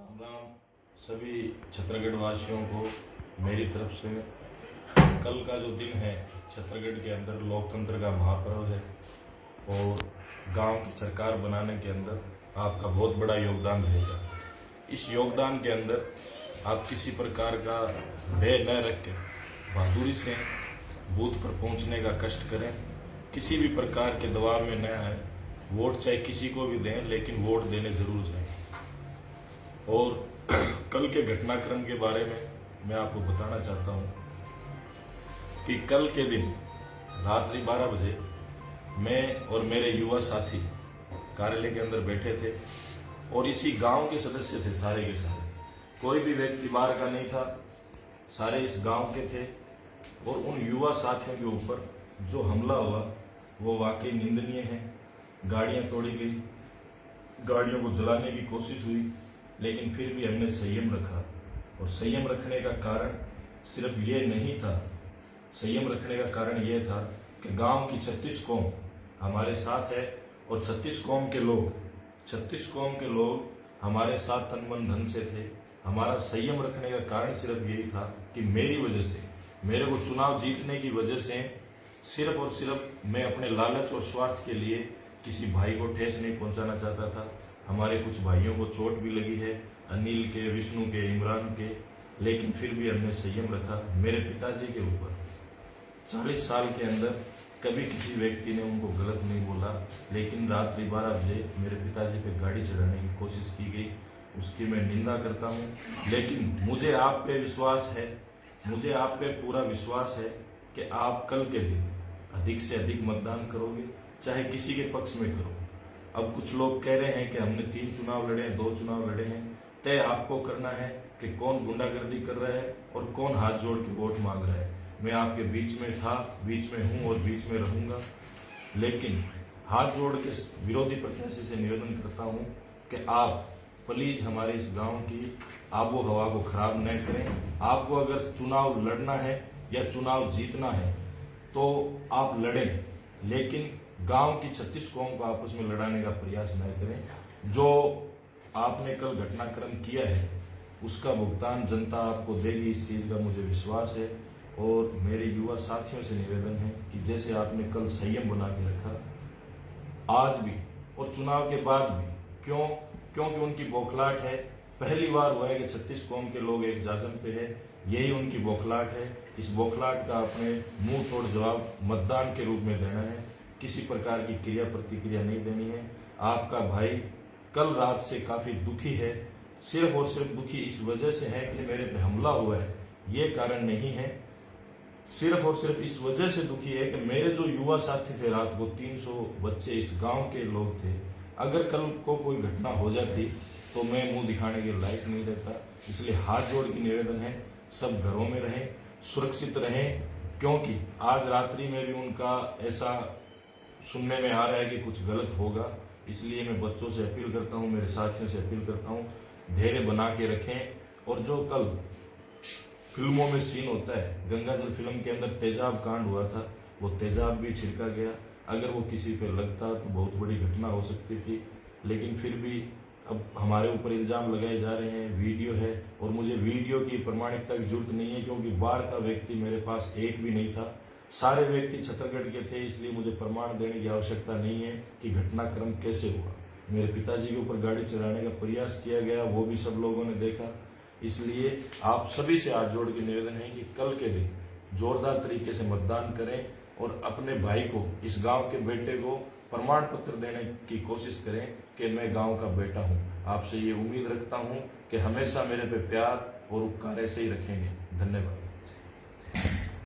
राम राम सभी छत्तरगढ़ वासियों को मेरी तरफ से। कल का जो दिन है छत्तरगढ़ के अंदर लोकतंत्र का महापर्व है और गांव की सरकार बनाने के अंदर आपका बहुत बड़ा योगदान रहेगा। इस योगदान के अंदर आप किसी प्रकार का भय न रख के बहादुरी से बूथ पर पहुंचने का कष्ट करें। किसी भी प्रकार के दबाव में न आए। वोट चाहे किसी को भी दें, लेकिन वोट देने जरूर जाएं। और कल के घटनाक्रम के बारे में मैं आपको बताना चाहता हूं कि कल के दिन रात्रि 12 बजे मैं और मेरे युवा साथी कार्यालय के अंदर बैठे थे और इसी गांव के सदस्य थे सारे के सारे। कोई भी व्यक्ति बाहर का नहीं था, सारे इस गांव के थे। और उन युवा साथियों के ऊपर जो हमला हुआ वो वाकई निंदनीय है। गाड़ियां तोड़ी गई, गाड़ियों को जलाने की कोशिश हुई, लेकिन फिर भी हमने संयम रखा। और संयम रखने का कारण सिर्फ ये नहीं था, संयम रखने का कारण ये था कि गांव की 36 कौम हमारे साथ है और 36 कौम के लोग हमारे साथ तन मन धन से थे। हमारा संयम रखने का कारण सिर्फ यही था कि मेरी वजह से, मेरे को चुनाव जीतने की वजह से सिर्फ और सिर्फ मैं अपने लालच और स्वार्थ के लिए किसी भाई को ठेस नहीं पहुंचाना चाहता था। हमारे कुछ भाइयों को चोट भी लगी है, अनिल के, विष्णु के, इमरान के, लेकिन फिर भी हमने संयम रखा। मेरे पिताजी के ऊपर 40 साल के अंदर कभी किसी व्यक्ति ने उनको गलत नहीं बोला, लेकिन रात्रि 12 बजे मेरे पिताजी पे गाड़ी चढ़ाने की कोशिश की गई, उसकी मैं निंदा करता हूँ। लेकिन मुझे आप पे विश्वास है, मुझे आप पे पूरा विश्वास है कि आप कल के दिन अधिक से अधिक मतदान करोगे, चाहे किसी के पक्ष में करो। अब कुछ लोग कह रहे हैं कि हमने 3 चुनाव लड़े हैं, 2 चुनाव लड़े हैं। तय आपको करना है कि कौन गुंडागर्दी कर रहा है और कौन हाथ जोड़ के वोट मांग रहा है। मैं आपके बीच में था, बीच में हूं और बीच में रहूंगा। लेकिन हाथ जोड़ के विरोधी प्रत्याशी से निवेदन करता हूं कि आप प्लीज हमारे इस गांव की आबो हवा को खराब न करें। आपको अगर चुनाव लड़ना है या चुनाव जीतना है तो आप लड़ें, लेकिन गांव की 36 कौम को आपस में लड़ाने का प्रयास न करें। जो आपने कल घटनाक्रम किया है उसका भुगतान जनता आपको देगी, इस चीज़ का मुझे विश्वास है। और मेरे युवा साथियों से निवेदन है कि जैसे आपने कल संयम बना के रखा आज भी और चुनाव के बाद भी, क्योंकि उनकी बौखलाहट है। पहली बार हुआ है कि 36 कौम के लोग एक जाजम पे है, यही उनकी बौखलाहट है। इस बौखलाहट का अपने मुंह तोड़ जवाब मतदान के रूप में देना है, किसी प्रकार की क्रिया प्रतिक्रिया नहीं देनी है। आपका भाई कल रात से काफी दुखी है, सिर्फ और सिर्फ दुखी इस वजह से है कि मेरे पे हमला हुआ है, ये कारण नहीं है। सिर्फ और सिर्फ इस वजह से दुखी है कि मेरे जो युवा साथी थे, रात को 300 बच्चे इस गांव के लोग थे, अगर कल को कोई घटना हो जाती तो मैं मुंह दिखाने के लायक नहीं रहता। इसलिए हाथ जोड़ के निवेदन है, सब घरों में रहें, सुरक्षित रहें, क्योंकि आज रात्रि में भी उनका ऐसा सुनने में आ रहा है कि कुछ गलत होगा। इसलिए मैं बच्चों से अपील करता हूं, मेरे साथियों से अपील करता हूं, धैर्य बना के रखें। और जो कल फिल्मों में सीन होता है, गंगाजल फिल्म के अंदर तेजाब कांड हुआ था, वो तेजाब भी छिड़का गया। अगर वो किसी पे लगता तो बहुत बड़ी घटना हो सकती थी, लेकिन फिर भी अब हमारे ऊपर इल्जाम लगाए जा रहे हैं। वीडियो है और मुझे वीडियो की प्रमाणिकता की जरूरत नहीं है, क्योंकि बाहर का व्यक्ति मेरे पास एक भी नहीं था, सारे व्यक्ति छत्तरगढ़ के थे। इसलिए मुझे प्रमाण देने की आवश्यकता नहीं है कि घटनाक्रम कैसे हुआ। मेरे पिताजी के ऊपर गाड़ी चलाने का प्रयास किया गया, वो भी सब लोगों ने देखा। इसलिए आप सभी से हाथ जोड़ के निवेदन है कि कल के दिन जोरदार तरीके से मतदान करें और अपने भाई को, इस गांव के बेटे को प्रमाण पत्र देने की कोशिश करें कि मैं गांव का बेटा हूं। आपसे ये उम्मीद रखता हूं कि हमेशा मेरे पे प्यार और उपकार ऐसे ही रखेंगे। धन्यवाद।